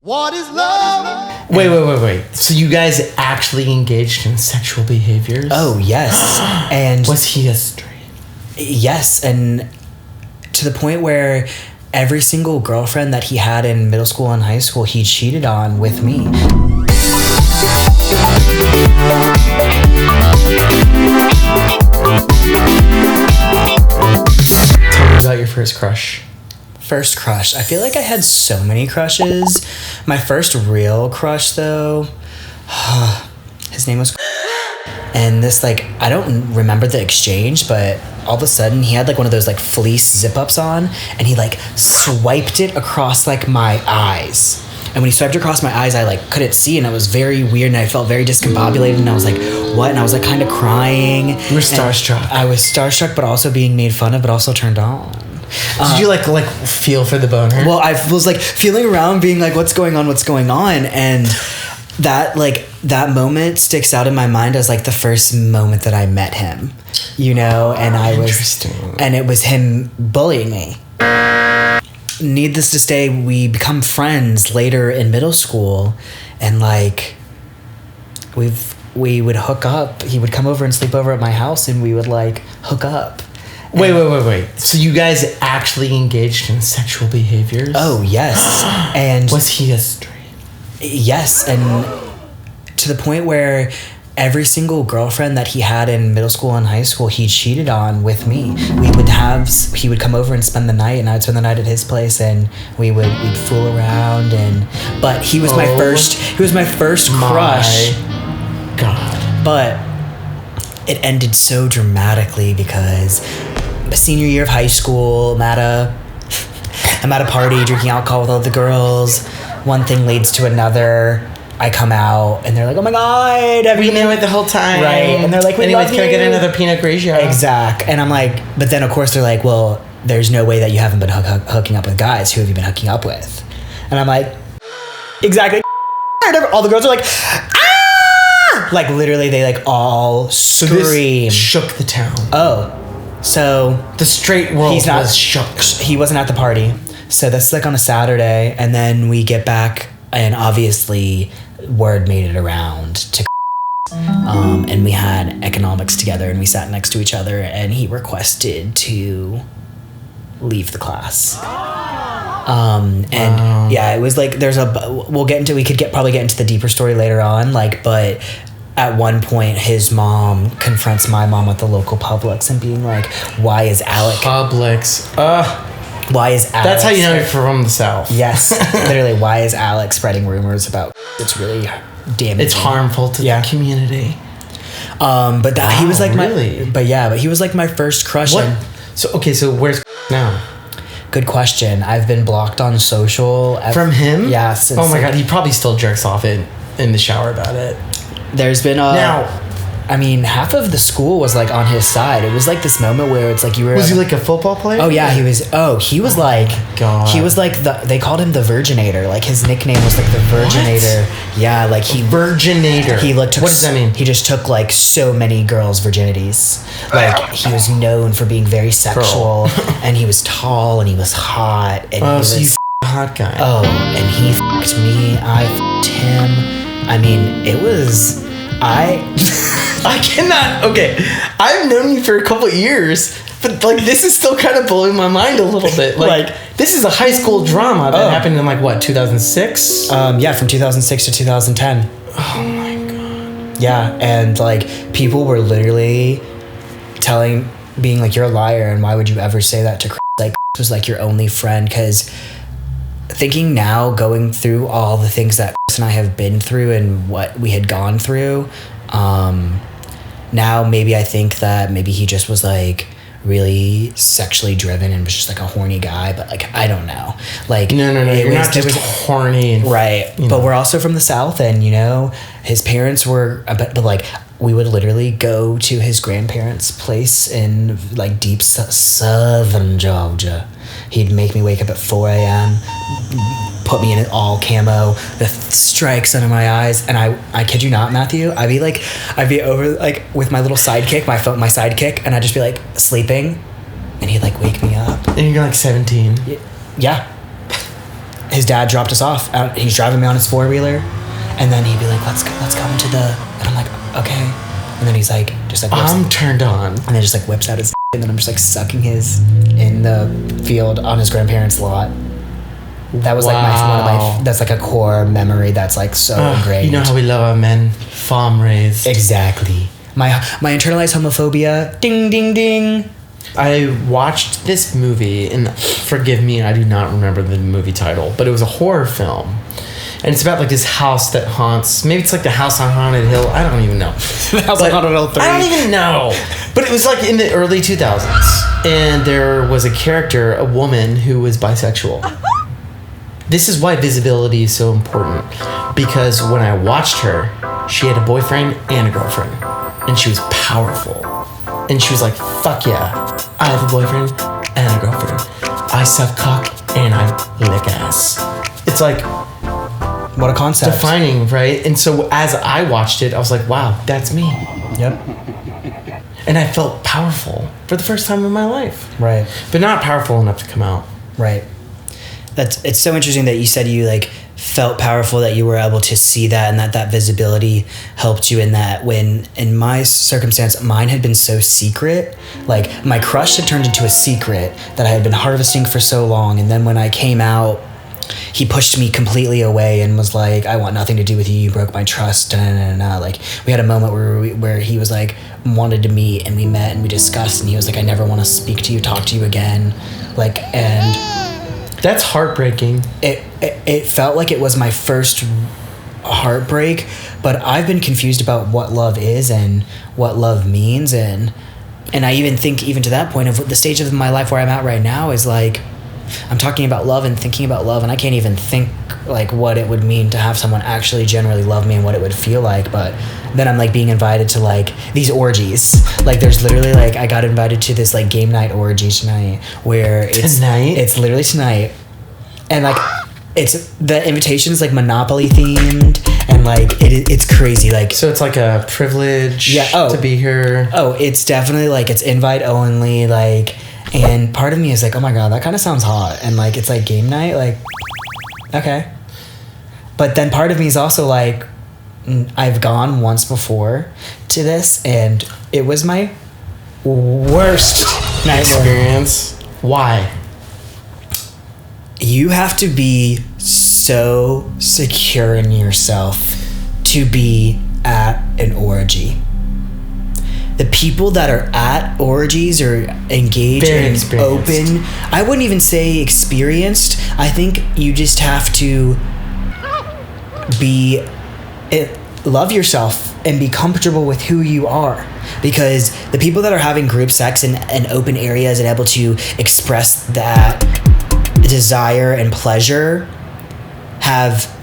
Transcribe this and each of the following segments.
What is love? Wait. So you guys actually engaged in sexual behaviors? Oh, yes. And was he a straight? Yes, and to the point where every single girlfriend that he had in middle school and high school, he cheated on with me. Tell me about your first crush. First crush. I feel like I had so many crushes. My first real crush, though, his name was... And this, like, I don't remember the exchange, but all of a sudden he had, like, one of those, like, fleece zip-ups on, and he, like, swiped it across, like, my eyes. And when he swiped across my eyes, I, like, couldn't see, and it was very weird, and I felt very discombobulated, and I was like, what? And I was, like, kind of crying. You were starstruck. I was starstruck, but also being made fun of, but also turned on. Did you, like feel for the boner? Well, I was, like, feeling around, being like, what's going on, and that moment sticks out in my mind as like the first moment that I met him, you know, and and it was him bullying me. Needless to say, we become friends later in middle school, and like we would hook up. He would come over and sleep over at my house, and we would like hook up. Wait. So you guys actually engaged in sexual behaviors? Oh, yes. And was he a straight? Yes, and to the point where every single girlfriend that he had in middle school and high school, he cheated on with me. He would come over and spend the night, and I would spend the night at his place, and we'd fool around, but he was my first crush. God. But it ended so dramatically because senior year of high school, I'm at a party drinking alcohol with all the girls. One thing leads to another. I come out and they're like, "Oh my God, we knew it the whole time." Right? And they're like, "Anyways, can I get another Pinot Grigio?" Exact. And I'm like, but then of course they're like, "Well, there's no way that you haven't been hooking up with guys. Who have you been hooking up with?" And I'm like, exactly. All the girls are like, "Ah!" Like literally, they like all scream. So this shook the town. Oh, so the straight world was shook. He wasn't at the party. So that's like on a Saturday, and then we get back, and obviously word made it around to and we had economics together, and we sat next to each other, and he requested to leave the class. Yeah, it was like we could probably get into the deeper story later on, like, but at one point his mom confronts my mom at the local Publix and being like, why is Alec why is Alex... That's how you know you're from the South. Yes. Literally, why is Alex spreading rumors about... It's really damaging. It's harmful to the community. But he was like really? But he was like my first crush. What? So where's now? Good question. I've been blocked on social. From him? Yeah. Oh my God, he probably still jerks off in the shower about it. There's been I mean, half of the school was like on his side. It was like this moment where it's like you were... Was he like a football player? Oh yeah, he was. Oh, he was like... God. He was like they called him the Virginator. Like his nickname was like the Virginator. What? Yeah, like he... Virginator. What does that mean? He just took like so many girls' virginities. Like he was known for being very sexual, and he was tall, and he was hot, and he was... you hot guy. Oh, and he f***ed me. I f***ed him. I mean, it was... I cannot. Okay, I've known you for a couple of years, but like this is still kind of blowing my mind a little bit. Like this is a high school drama that happened in like what, 2006? Yeah, from 2006 to 2010. Oh my God. Yeah, and like people were literally being like, "You're a liar, and why would you ever say that to Chris?" Like Chris was like your only friend, because thinking now, going through all the things that Chris and I have been through and what we had gone through, now maybe I think that maybe he just was like really sexually driven and was just like a horny guy, but like I don't know. Like no, you're not just horny, right? But we're also from the South, and you know his parents were, but like we would literally go to his grandparents' place in like deep southern Georgia. He'd make me wake up at 4 a.m., put me in an all camo, the strikes under my eyes, and I kid you not, Matthew, I'd be over like with my little sidekick, my sidekick, and I'd just be like sleeping, and he'd like wake me up. And you're like 17. Yeah. his dad dropped us off. He's driving me on his 4-wheeler, and then he'd be like, let's go into the, and I'm like, okay. And then he's like, just like, I'm turned on. And then just like whips out his, and then I'm just like sucking his in the field on his grandparents' lot. That was like that's like a core memory that's like so ingrained. You know how we love our men, farm raised. Exactly. My internalized homophobia, ding ding ding. I watched this movie, and forgive me, I do not remember the movie title, but it was a horror film. And it's about like this house that haunts, maybe it's like the House on Haunted Hill, I don't even know. The House on Haunted Hill 3. I don't even know. But it was like in the early 2000s. And there was a character, a woman who was bisexual. This is why visibility is so important. Because when I watched her, she had a boyfriend and a girlfriend. And she was powerful. And she was like, fuck yeah, I have a boyfriend and a girlfriend. I suck cock and I lick ass. It's like, what a concept. defining, right? And so as I watched it, I was like, wow, that's me. Yep. And I felt powerful for the first time in my life. Right. But not powerful enough to come out. Right. It's so interesting that you said you like felt powerful, that you were able to see that, and that visibility helped you in that. When in my circumstance, mine had been so secret, like my crush had turned into a secret that I had been harvesting for so long. And then when I came out, he pushed me completely away and was like, I want nothing to do with you. You broke my trust. Like we had a moment where he was like, wanted to meet, and we met and we discussed, and he was like, I never want to speak to you, talk to you again. Like, and that's heartbreaking. It felt like it was my first heartbreak, but I've been confused about what love is and what love means. And I even think, even to that point of the stage of my life where I'm at right now, is like, I'm talking about love and thinking about love, and I can't even think like what it would mean to have someone actually generally love me and what it would feel like. But then I'm like being invited to like these orgies. Like there's literally like, I got invited to this like game night orgy tonight where it's literally tonight. And like, it's the invitation's like Monopoly themed, and like it's crazy. Like, so it's like a privilege to be here. Oh, it's definitely like, it's invite only, like, and part of me is like, oh my God, that kind of sounds hot. And like, it's like game night, like, okay. But then part of me is also like, I've gone once before to this, and it was my worst experience. Why? You have to be so secure in yourself to be at an orgy. The people that are at orgies or engaged and open, I wouldn't even say experienced. I think you just have to love yourself and be comfortable with who you are. Because the people that are having group sex in open areas and able to express that desire and pleasure have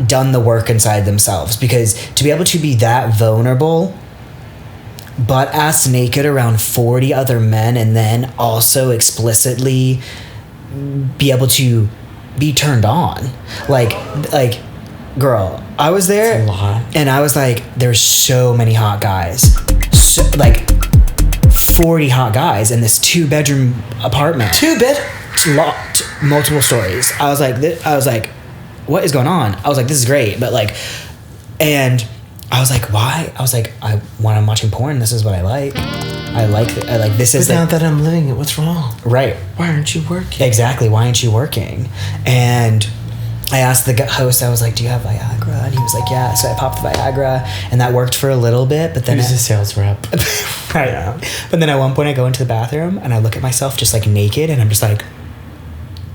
done the work inside themselves. Because to be able to be that vulnerable, butt ass naked around 40 other men, and then also explicitly be able to be turned on, like girl, I was there and I was like, there's so many hot guys, so, like 40 hot guys in this 2-bedroom apartment, multiple stories. I was like, what is going on? I was like, this is great, but like, and I was like, why? I was like, when I'm watching porn, this is what I like. I like this is. But now that I'm living it, what's wrong? Right. Why aren't you working? Exactly. Why aren't you working? And I asked the host, I was like, do you have Viagra? And he was like, yeah. So I popped the Viagra, and that worked for a little bit, but then he was a sales rep. I know. But then at one point I go into the bathroom and I look at myself just like naked, and I'm just like,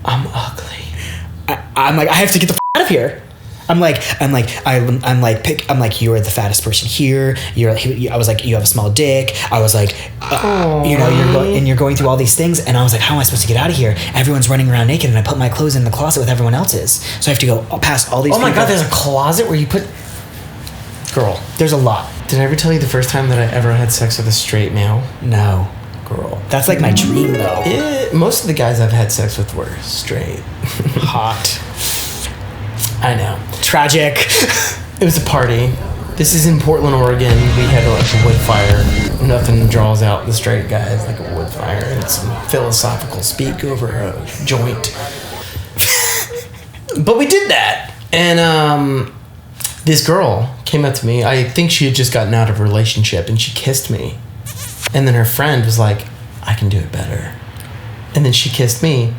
I'm ugly. I'm like, I have to get the out of here. I'm like, you're the fattest person here. I was like, you have a small dick. I was like, you're going through all these things. And I was like, how am I supposed to get out of here? Everyone's running around naked, and I put my clothes in the closet with everyone else's. So I have to go past all these people. Oh my God, there's a closet where you put... Girl. There's a lot. Did I ever tell you the first time that I ever had sex with a straight male? No. Girl. That's like my dream though. Most of the guys I've had sex with were straight. Hot. I know. Tragic. It was a party. This is in Portland, Oregon. We had like a wood fire. Nothing draws out the straight guys like a wood fire and some philosophical speak over a joint. But we did that. And this girl came up to me. I think she had just gotten out of a relationship, and she kissed me. And then her friend was like, I can do it better. And then she kissed me.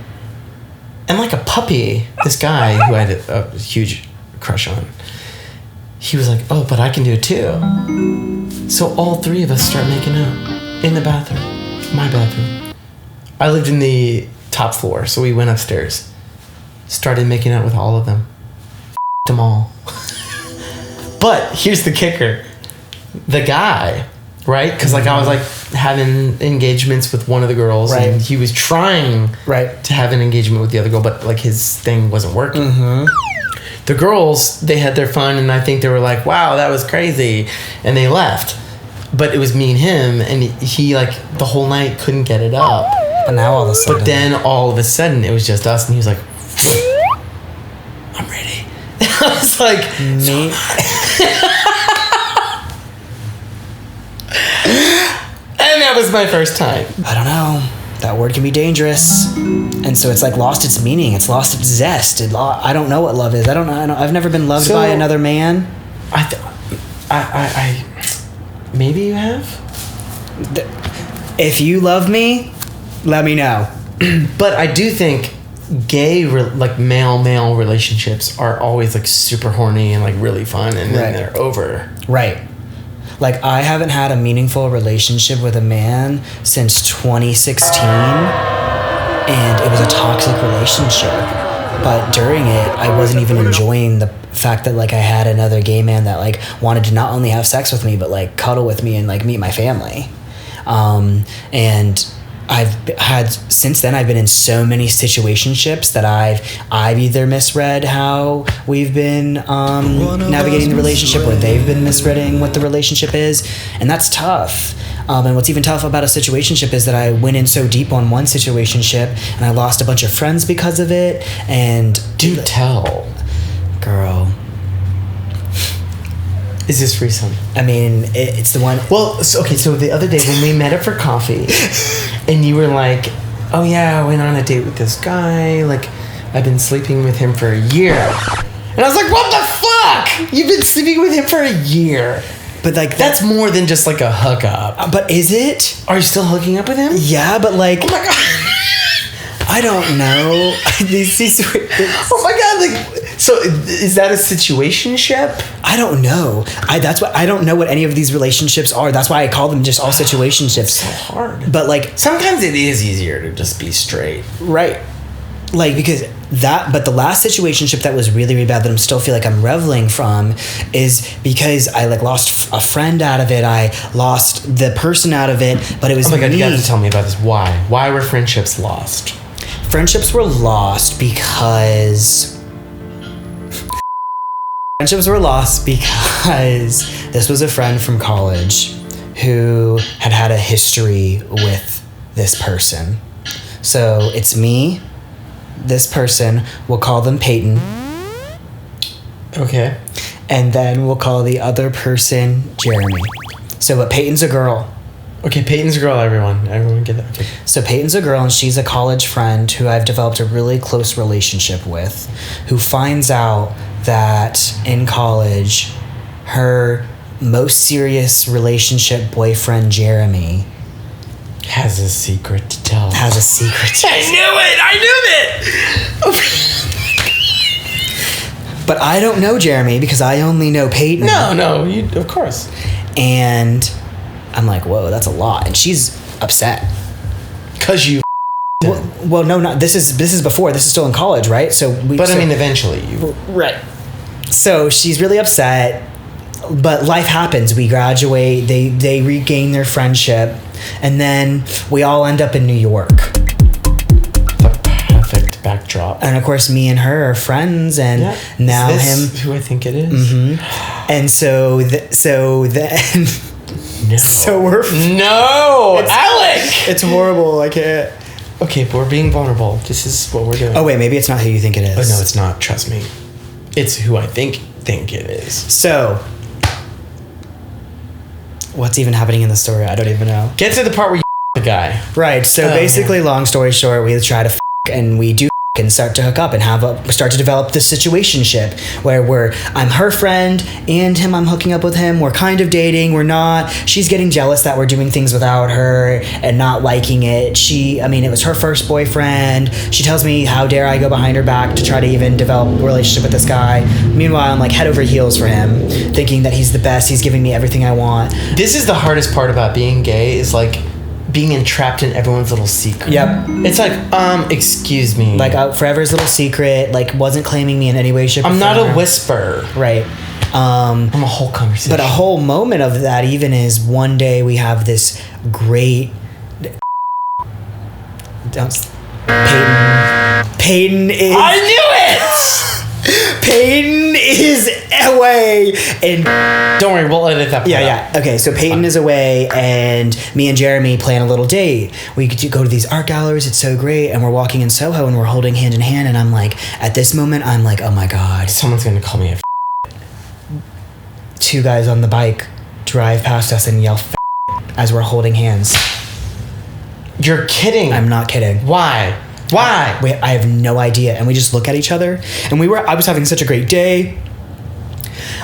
And like a puppy, this guy who I had a huge crush on, he was like, oh, but I can do it too. So all three of us start making out in the bathroom. My bathroom. I lived in the top floor, so we went upstairs. Started making out with all of them. Them all. But here's the kicker. The guy, right? Because like I was like having engagements with one of the girls, right, and he was trying to have an engagement with the other girl, but like his thing wasn't working. The girls, they had their fun, and I think they were like, wow, that was crazy, and they left. But it was me and him, and he like the whole night couldn't get it up. But now all of a sudden, but then all of a sudden it was just us, and he was like, I'm ready. I was like, me. And that was my first time. I don't know. That word can be dangerous, and so it's like lost its meaning. It's lost its zest. I don't know what love is. I don't know. I've never been loved by another man. I maybe you have. If you love me, let me know. But I do think gay like male relationships are always like super horny and like really fun, and then they're over. Right. Like, I haven't had a meaningful relationship with a man since 2016, and it was a toxic relationship. But during it, I wasn't even enjoying the fact that, like, I had another gay man that, like, wanted to not only have sex with me, but, like, cuddle with me and, like, meet my family. And since then I've been in so many situationships that I've either misread how we've been navigating the relationship, or they've been misreading what the relationship is, and that's tough. And what's even tough about a situationship is that I went in so deep on one situationship and I lost a bunch of friends because of it. And do tell, girl. Is this recent? I mean, it's the one. Well, so the other day when we met up for coffee, and you were like, "Oh yeah, I went on a date with this guy. Like, I've been sleeping with him for a year," and I was like, "What the fuck? You've been sleeping with him for a year?" But like, that's more than just like a hookup. But is it? Are you still hooking up with him? Yeah, but like, oh my god. I don't know. Oh my god! Like, so is that a situationship? I don't know. I don't know what any of these relationships are. That's why I call them just all situationships. So hard. But like, sometimes it is easier to just be straight, right? Like, because but the last situationship that was really, really bad that I'm still feel like I'm reveling from is because I like lost a friend out of it. I lost the person out of it, but it was. Oh my god! me. You have to tell me about this. Why? Why were friendships lost? Friendships were lost because this was a friend from college who had a history with this person. So it's me, this person, we'll call them Peyton. Okay. And then we'll call the other person Jeremy. So, but Peyton's a girl. Okay, Peyton's a girl, everyone get that. Okay. So Peyton's a girl, and she's a college friend who I've developed a really close relationship with, who finds out that in college, her most serious relationship boyfriend, Jeremy, has a secret to tell. I knew it! But I don't know Jeremy because I only know Peyton. No, you of course. And I'm like, whoa, that's a lot. And she's upset. Cause you well, no, not this is before. This is still in college, right? I mean, eventually you. Right. So she's really upset, but life happens. We graduate, they regain their friendship, and then we all end up in New York. The perfect backdrop. And of course, me and her are friends, and now is this who I think it is? Mm-hmm. And so then. No. So we're Alec! It's horrible. I can't. Okay, but we're being vulnerable. This is what we're doing. Oh wait, maybe it's not who you think it is. Oh no, it's not. Trust me. It's who I think it is. So, what's even happening in the story? I don't even know. Get to the part where you the guy. Right. So basically, long story short, we try to and we do and start to hook up and start to develop this situationship where I'm her friend and I'm hooking up with him. We're kind of dating. We're not. She's getting jealous that we're doing things without her and not liking it. It was her first boyfriend. She tells me, how dare I go behind her back to try to even develop a relationship with this guy. Meanwhile, I'm like head over heels for him, thinking that he's the best. He's giving me everything I want. This is the hardest part about being gay, is like being entrapped in everyone's little secret. Yep. It's like, excuse me. Like forever's little secret, like wasn't claiming me in any way, shape, or form. I'm not a whisper. Right. I'm a whole conversation. But a whole moment of that even is one day we have this great Peyton is... I knew it! Peyton is away and don't worry, we'll edit that part out. Okay, so Peyton is away and me and Jeremy plan a little date. We go to these art galleries, it's so great, and we're walking in Soho and we're holding hand in hand, and I'm like, at this moment I'm like, oh my god, someone's gonna call me a two guys on the bike drive past us and yell as we're holding hands. You're kidding. I'm not kidding. Why? I have no idea. And we just look at each other, and I was having such a great day.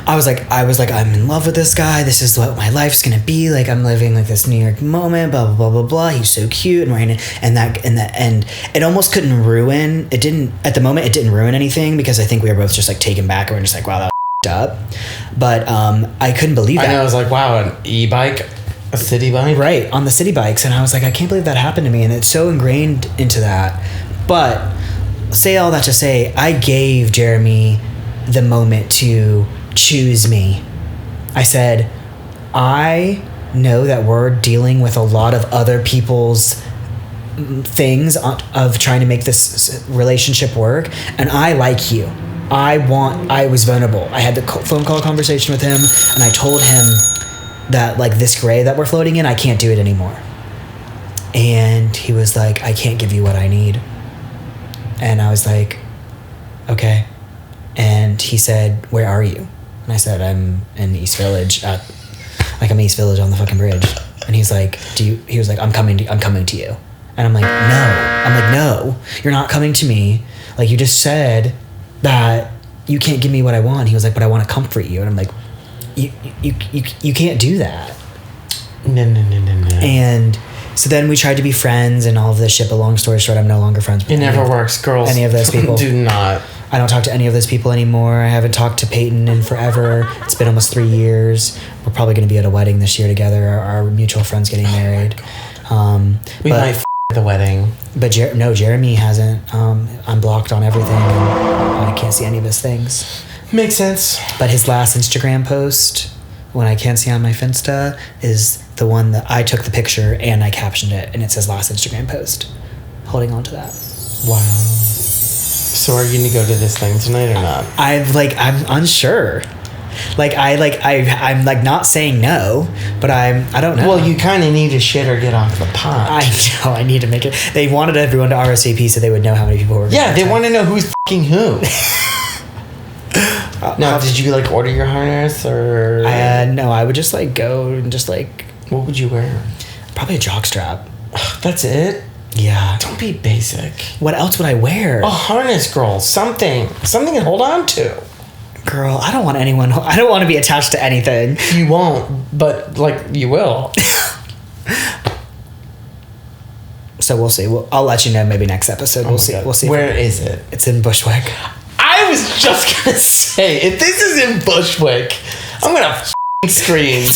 I was like, I'm in love with this guy. This is what my life's gonna be. Like, I'm living like this New York moment, blah, blah, blah, blah, blah. He's so cute. And we're in it. And it almost couldn't ruin, it didn't, at the moment, it didn't ruin anything, because I think we were both just like taken back and we're just like, wow, that was up. But I couldn't believe that. I know, I was like, wow, an e-bike? A city bike? Right, on the city bikes. And I was like, I can't believe that happened to me. And it's so ingrained into that. But say all that to say, I gave Jeremy the moment to choose me. I said, I know that we're dealing with a lot of other people's things of trying to make this relationship work, and I like you. I was vulnerable. I had the phone call conversation with him, and I told him that, like, this gray that we're floating in, I can't do it anymore. And he was like, I can't give you what I need. And I was like, okay. And he said, where are you? And I said, I'm in East Village I'm East Village on the fucking bridge. And he's like, he was like, I'm coming to you. And I'm like, no, you're not coming to me. Like, you just said that you can't give me what I want. He was like, but I want to comfort you. And I'm like, you can't do that. No. And so then we tried to be friends and all of this shit, but long story short, I'm no longer friends with it. Never works, girls. Any of those people. Do not. I don't talk to any of those people anymore. I haven't talked to Peyton in forever. It's been almost 3 years. We're probably going to be at a wedding this year together. Our mutual friend's getting married. We might the wedding. But Jeremy hasn't. I'm blocked on everything, and I can't see any of his things. Makes sense. But his last Instagram post, when I can't see on my Finsta, is the one that I took the picture and I captioned it, and it says last Instagram post. Holding on to that. Wow. So are you gonna go to this thing tonight or not? I'm unsure. I'm like not saying no, but I don't know. Well, you kind of need to shit or get off the pot. I know. I need to make it. They wanted everyone to RSVP so they would know how many people were. Yeah, they want to know who's fucking who. Now, did you like order your harness or? No, I would just like go and just like. What would you wear? Probably a jockstrap. That's it? Yeah. Don't be basic. What else would I wear? A harness, girl. Something to hold on to. Girl, I don't want to be attached to anything. You won't, but like you will. So we'll see. I'll let you know maybe next episode. We'll see. God. We'll see. Where is it? It's in Bushwick. I was just gonna say, if this is in Bushwick, I'm gonna scream.